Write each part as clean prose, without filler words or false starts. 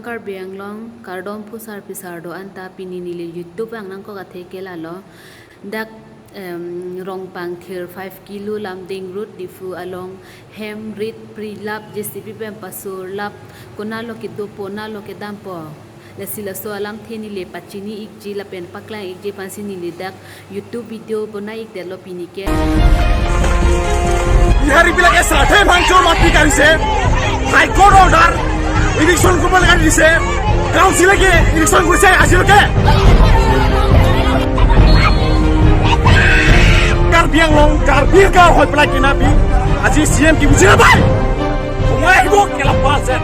Karbi Anglong Kardom Pusar Pisardo Anta Pininili YouTube ang nang ko katekela lo dak Rongpang Thir 5 kilo Lamding route difu along Hem Rit Prilap JCP Pem Pasur Lap Konalo Kidopo Nalo Kedampo Lasila so alam thini le pachini ikji la pen paklang ikji pansini le dak YouTube video bonai ik delo pinike Bihari बिलाके साथे भांचो माटी कारिसे high court order election को बल कारिसे council के election कुरिसे आसिल के Karbi Anglong Karbi का होय पला किना बि आजि सीएम की बुझिना भाई मैं को केला पास है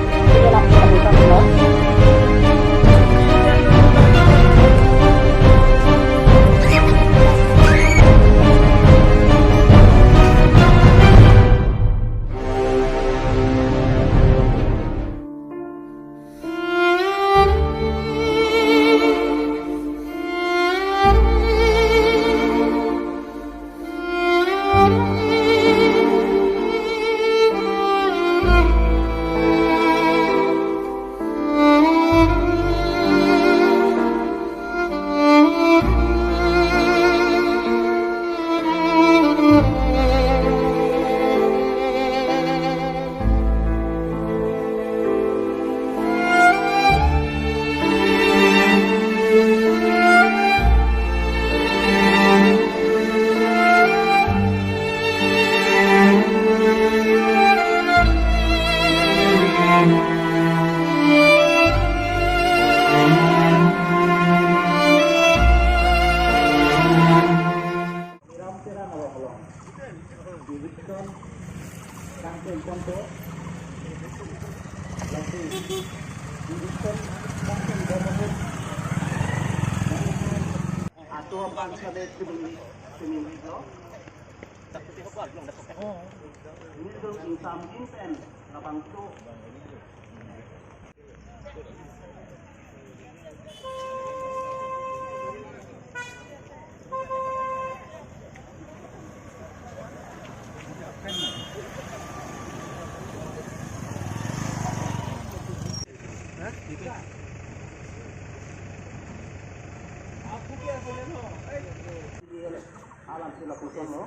Atau bangsa deh sini lo, tapi tiap hari belum dapat. Ini dong insam inten, lapang tu. Alam sila puson mo.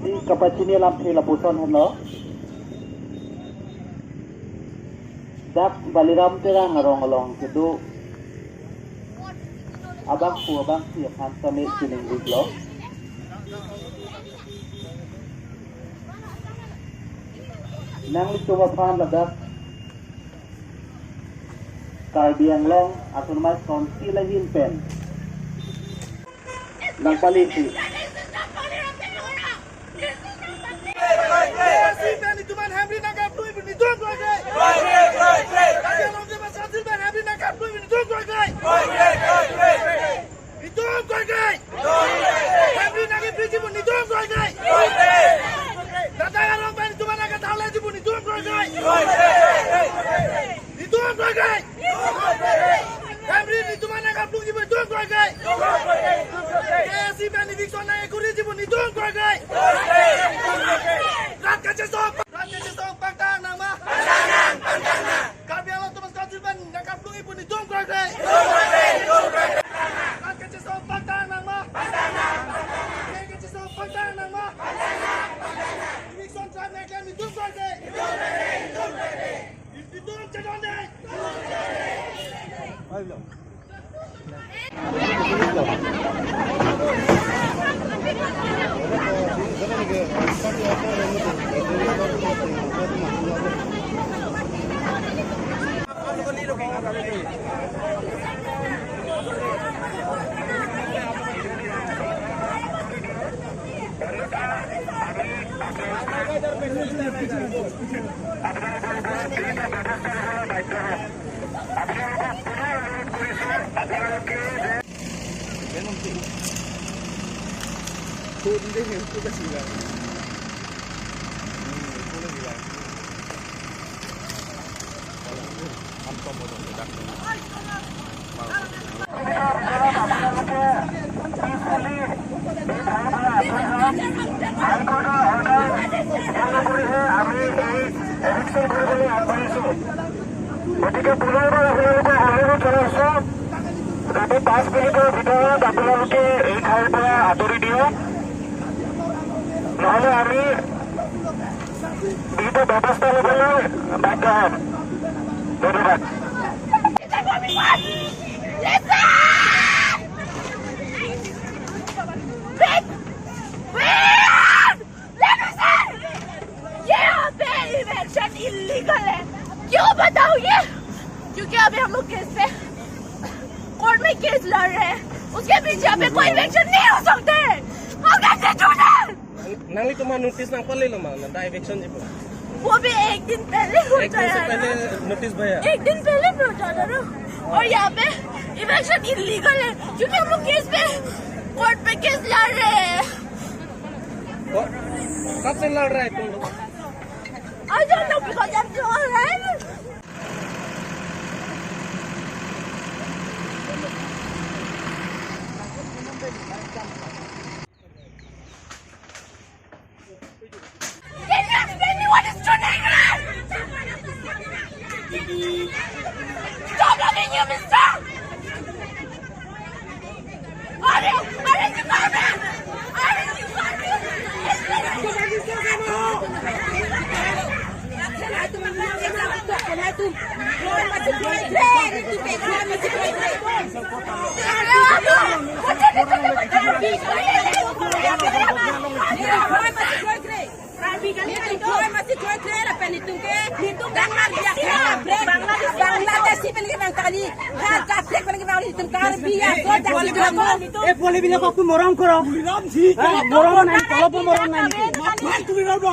Di kapag sini alam sila puson mo. Dak baliram tira ngarong-along kedu. Abang siap hantamit sining biglo. Nang coba paham ladak Karbi Anglong atau mas konsil lahin pen nang paliti Peacefully, গতিকে পুনৰবাৰ আপোনালোকক অনুৰোধ জনাইছোঁ যাতে 5 মিনিটৰ ভিতৰত আপোনালোকে এই ঠাইৰ পৰা আঁতৰি দিয়ক, নহ'লে আমি বিহিত ব্যৱস্থা ল'বলৈ বাধ্য হ'ম। ধন্যবাদ। इलीगल है, क्यों बताओ ये? क्योंकि अभी हम लोग केस पे कोर्ट में केस लड़ रहे हैं, उसके बीच यहाँ पे कोई इलेक्शन नहीं हो सकते। हम कैसे झूठे? नाली तो नोटिस ना पड़े लो मां ना इलेक्शन जी वो भी एक दिन पहले हो जाया पहले नोटिस भैया एक दिन पहले भी हो जाता ना। और यहाँ पे इलेक्शन इलीगल है क्योंकि हम लोग केस पे कोर्ट पे केस लड़ रहे हैं। कब से लड़ रहा है तुम लोग? I don't know because I'm too old. Can you explain me what is Chunegra? Stop loving you, mister! Are you government? aku moram koro moram nahi kalau moram nahi তুমি করবো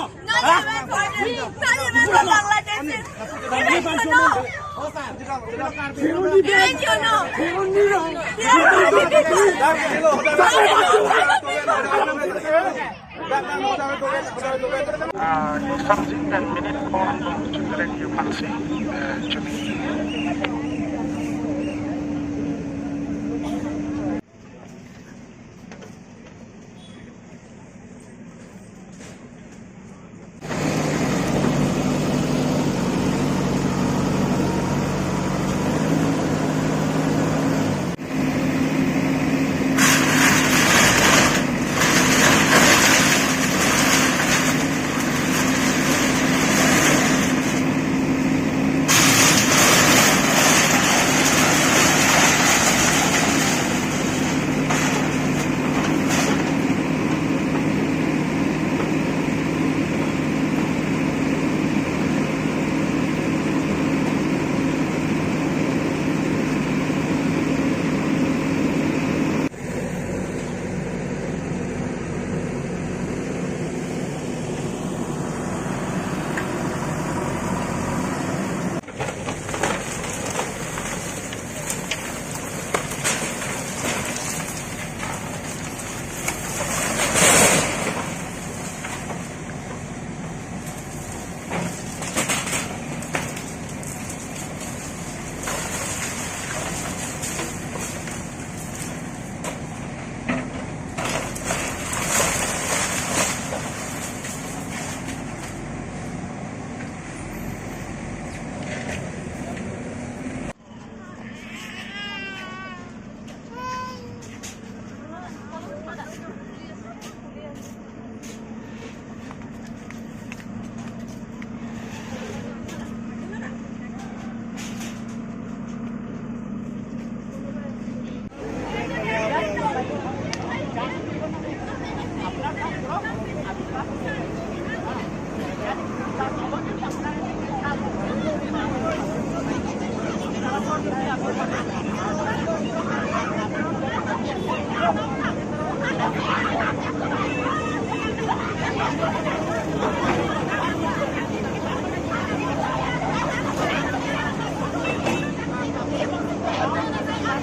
something that minute on that you can see to me.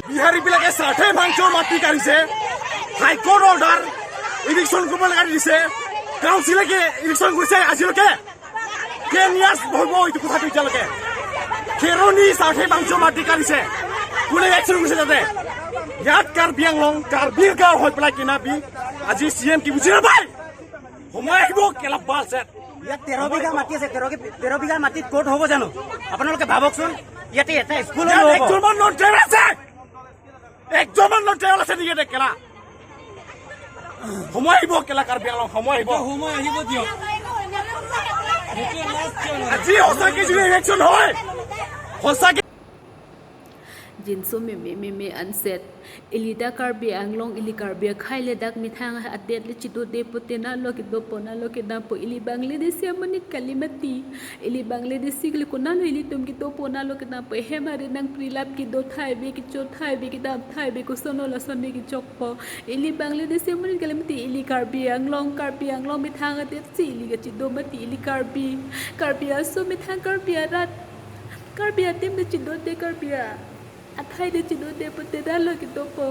Bihari বিলাকে সাথে ভাঙচুৰ মাটি কাঢ়িছে high court order election কৰিবলৈ দিছে কাউন্সিলে কি ইলেকশ্যন কৰিছে আজিলৈকে কেনিয়াছ হ'ব এইটো কথাটো এতিয়ালৈকে খেৰনি সাথে ভাঙচুৰ মাটি কাঢ়িছে কোনে একশ্যন কৰিছে তাতে ইয়াত কাৰ্বি আংলং কাৰ্বিৰ গাঁও হৈ পেলাই কিনাবি আজি CM কি বুজি নাপায় সময় আহিব কেলা বাল চেট ইয়াত 13 বিঘা মাটি আছে 13 বিঘা মাটিত কোৰ্ট হ'ব জানো আপোনালোকে ভাবকচোন ইয়াতে এটা স্কুল একজনমান নন ড্ৰাইভাৰ আছে একজনমান নন ড্ৰাইভাৰ আছে নেকি ইয়াতে কেলা সময় আহিব কেলা কাৰ্বি আংলং সময় আহিব দিয়ক আজি সঁচাকে যদি ইলেকশ্যন হয় সঁচাকে jinso me anset ilida karbi anglong ili karbi khaile dak mithang adet le chido de potena lo ki do pona lo ki da po ili bangladesh amani kalimati ili bangladesh le kona lo ili tum ki to pona lo ki da po hemare nang prilap ki do thai be ki cho thai be ki da thai be ko sono la son be ki chok po ili bangladesh amani kalimati ili karbi anglong mithang adet si ili ga chido mati ili karbi aso mithang karbi arat karbi atem de chido de karbi athai de chido de potena lo ki to po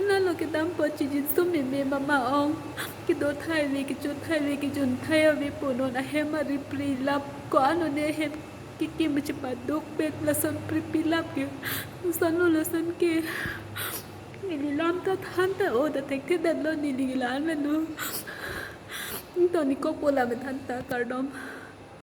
na lo ki dam po chi jinso me mama ong ki do thai be ki cho thai be ki jun thai be pono na hemari prilap ko ano ne het ki machpa dok bet la son prilap ki sano la son ke nilam ta than ta o da tek the dan lo ni nilan menu to ni ko pola me than ta kardom